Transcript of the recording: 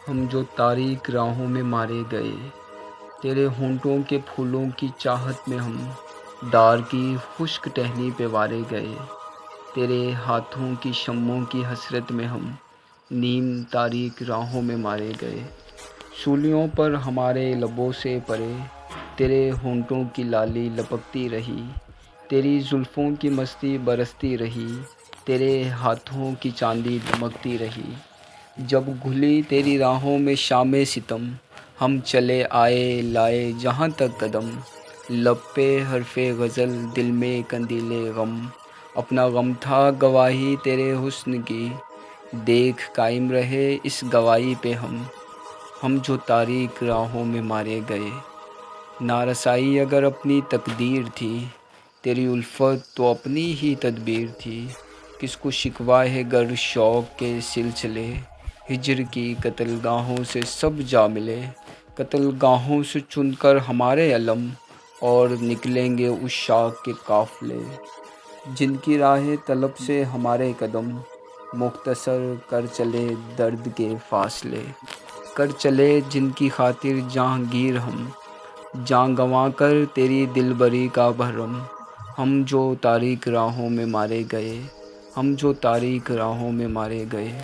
ہم جو تاریک راہوں میں مارے گئے، تیرے ہونٹوں کے پھولوں کی چاہت میں ہم ڈار کی خشک ٹہنی پہ وارے گئے، تیرے ہاتھوں کی شمعوں کی حسرت میں ہم نیم تاریک راہوں میں مارے گئے۔ سولیوں پر ہمارے لبوں سے پرے تیرے ہونٹوں کی لالی لپکتی رہی، تیری زلفوں کی مستی برستی رہی، تیرے ہاتھوں کی چاندی دمکتی رہی۔ جب گھلی تیری راہوں میں شام ستم، ہم چلے آئے لائے جہاں تک قدم، لب پہ حرف غزل دل میں قندیل غم، اپنا غم تھا گواہی تیرے حسن کی، دیکھ قائم رہے اس گواہی پہ ہم جو تاریک راہوں میں مارے گئے۔ نارسائی اگر اپنی تقدیر تھی، تیری الفت تو اپنی ہی تدبیر تھی، کس کو شکوہ ہے گر شوق کے سلسلے، ہجر کی قتل گاہوں سے سب جا ملے، قتل گاہوں سے چن کر ہمارے علم، اور نکلیں گے عشاق کے قافلے، جن کی راہ طلب سے ہمارے قدم، مختصر کر چلے درد کے فاصلے، کر چلے جن کی خاطر جہانگیر ہم، جاں گنوا کر تیری دلبری کا بھرم، ہم جو تاریک راہوں میں مارے گئے، ہم جو تاریک راہوں میں مارے گئے۔